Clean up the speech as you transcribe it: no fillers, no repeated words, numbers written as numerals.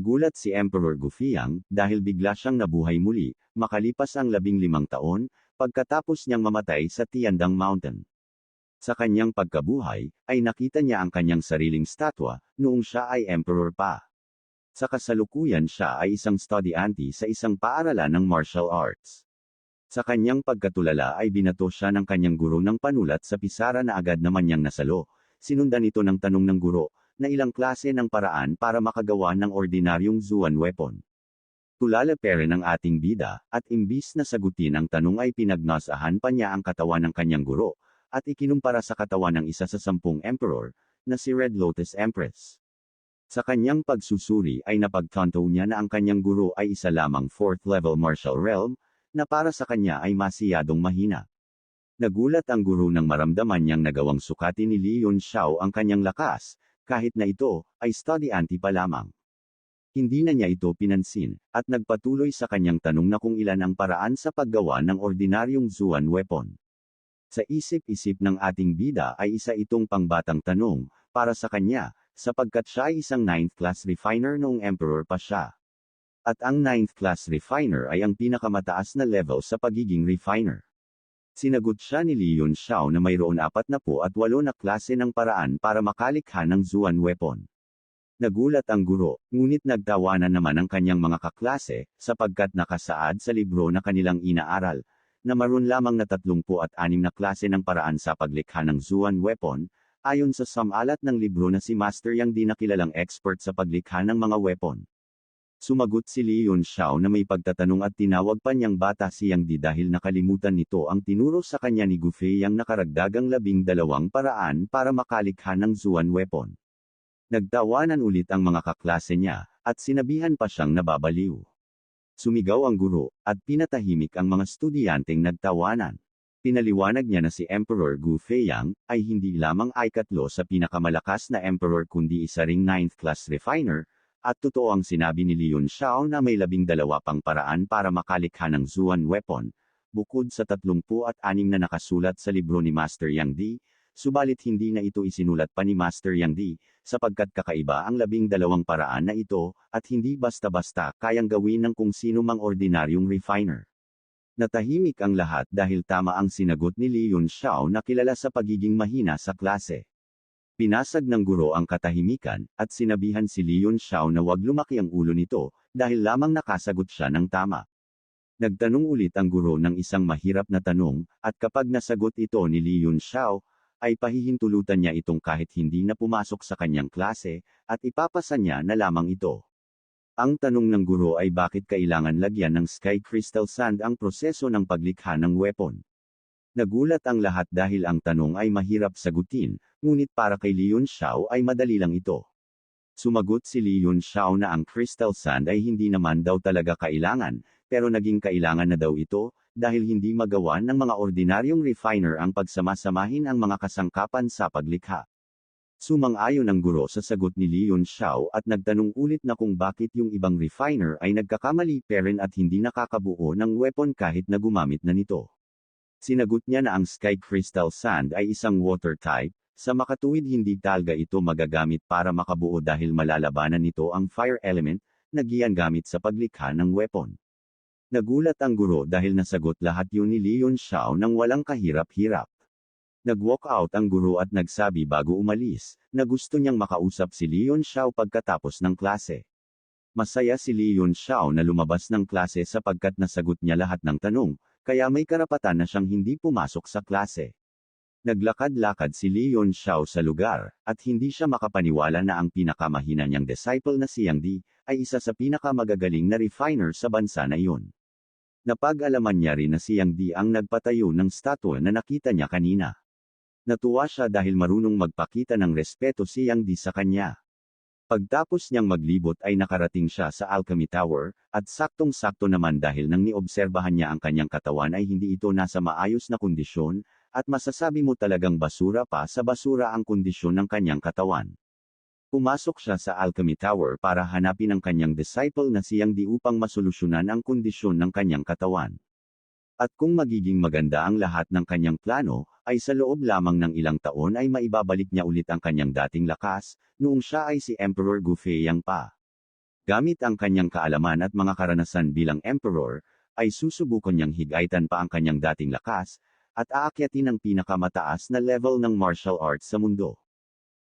Gulat si Emperor Gufiang, dahil bigla siyang nabuhay muli, makalipas ang 15 taon, pagkatapos niyang mamatay sa Tiandang Mountain. Sa kanyang pagkabuhay, ay nakita niya ang kanyang sariling statwa, noong siya ay emperor pa. Sa kasalukuyan siya ay isang estudyante sa isang paaralan ng martial arts. Sa kanyang pagkatulala ay binato siya ng kanyang guro ng panulat sa pisara na agad naman niyang nasalo. Sinundan ito ng tanong ng guro, na ilang klase ng paraan para makagawa ng ordinaryong Zuan weapon. Tulala pa rin ang ating bida, at imbis na sagutin ang tanong ay pinagnasahan pa niya ang katawan ng kanyang guro, at ikinumpara sa katawan ng isa sa 10 emperor, na si Red Lotus Empress. Sa kanyang pagsusuri ay napagtanto niya na ang kanyang guro ay isa lamang 4th level martial realm, na para sa kanya ay masyadong mahina. Nagulat ang guro nang maramdaman niyang nagawang sukatin ni Li Yunxiao ang kanyang lakas, kahit na ito ay estudyante pa lamang. Hindi na niya ito pinansin, at nagpatuloy sa kanyang tanong na kung ilan ang paraan sa paggawa ng ordinaryong Zuan weapon. Sa isip-isip ng ating bida ay isa itong pangbatang tanong, para sa kanya, sapagkat siya ay isang 9th class refiner noong emperor pa siya. At ang 9th class refiner ay ang pinakamataas na level sa pagiging refiner. Sinagot siya ni Li Yunxiao na mayroon 48 na klase ng paraan para makalikha ng Zuan weapon. Nagulat ang guro, ngunit nagtawanan naman ang kanyang mga kaklase, sapagkat nakasaad sa libro na kanilang inaaral, na maroon lamang na 36 na klase ng paraan sa paglikha ng Zuan weapon, ayon sa samalat ng libro na si Master Yang Di na kilalang expert sa paglikha ng mga weapon. Sumagot si Li Yunxiao na may pagtatanong at tinawag pa niyang bata si Yang Di dahil nakalimutan nito ang tinuro sa kanya ni Gufei ang nakaragdagang 12 paraan para makalikha ng Zuan weapon. Nagtawanan ulit ang mga kaklase niya, at sinabihan pa siyang nababaliw. Sumigaw ang guro, at pinatahimik ang mga estudyanteng nagtawanan. Pinaliwanag niya na si Emperor Gufeiyang ay hindi lamang ay katlo sa pinakamalakas na emperor kundi isa ring 9th class refiner, at totoo ang sinabi ni Li Yunxiao na may 12 pang paraan para makalikha ng Zuan weapon, bukod sa 36 na nakasulat sa libro ni Master Yang Di, subalit hindi na ito isinulat pa ni Master Yang Di, sapagkat kakaiba ang 12 paraan na ito, at hindi basta-basta kayang gawin ng kung sino mang ordinaryong refiner. Natahimik ang lahat dahil tama ang sinagot ni Li Yunxiao na kilala sa pagiging mahina sa klase. Pinasag ng guro ang katahimikan, at sinabihan si Li Yunxiao na wag lumaki ang ulo nito, dahil lamang nakasagot siya ng tama. Nagtanong ulit ang guro ng isang mahirap na tanong, at kapag nasagot ito ni Li Yunxiao, ay pahihintulutan niya itong kahit hindi na pumasok sa kanyang klase, at ipapasa niya na lamang ito. Ang tanong ng guro ay bakit kailangan lagyan ng sky crystal sand ang proseso ng paglikha ng weapon. Nagulat ang lahat dahil ang tanong ay mahirap sagutin, ngunit para kay Li Yunxiao ay madali lang ito. Sumagot si Li Yunxiao na ang crystal sand ay hindi naman daw talaga kailangan, pero naging kailangan na daw ito, dahil hindi magawa ng mga ordinaryong refiner ang pagsama-samahin ang mga kasangkapan sa paglikha. Sumang-ayon ang guro sa sagot ni Li Yunxiao at nagtanong ulit na kung bakit yung ibang refiner ay nagkakamali pa rin at hindi nakakabuo ng weapon kahit na gumamit na nito. Sinagot niya na ang sky crystal sand ay isang water type, sa makatuwid hindi talaga ito magagamit para makabuo dahil malalabanan nito ang fire element, na ginagamit sa paglikha ng weapon. Nagulat ang guro dahil nasagot lahat yun ni Li Yunxiao nang walang kahirap-hirap. Nag-walk out ang guro at nagsabi bago umalis, na gusto niyang makausap si Li Yunxiao pagkatapos ng klase. Masaya si Li Yunxiao na lumabas ng klase sapagkat nasagot niya lahat ng tanong, kaya may karapatan na siyang hindi pumasok sa klase. Naglakad-lakad si Li Yunxiao sa lugar, at hindi siya makapaniwala na ang pinakamahina niyang disciple na si Yang Di, ay isa sa pinakamagagaling na refiner sa bansa na iyon. Napag-alaman niya rin na si Yang Di ang nagpatayo ng statue na nakita niya kanina. Natuwa siya dahil marunong magpakita ng respeto si Yang Di sa kanya. Pagtapos niyang maglibot ay nakarating siya sa Alchemy Tower, at saktong-sakto naman dahil nang niobserbahan niya ang kanyang katawan ay hindi ito nasa maayos na kondisyon, at masasabi mo talagang basura pa sa basura ang kondisyon ng kanyang katawan. Pumasok siya sa Alchemy Tower para hanapin ang kanyang disciple na si Yang Di upang masolusyonan ang kondisyon ng kanyang katawan. At kung magiging maganda ang lahat ng kanyang plano, ay sa loob lamang ng ilang taon ay maibabalik niya ulit ang kanyang dating lakas, noong siya ay si Emperor Gufeiyang pa. Gamit ang kanyang kaalaman at mga karanasan bilang emperor, ay susubukan niyang higaitan pa ang kanyang dating lakas, at aakyatin ang pinakamataas na level ng martial arts sa mundo.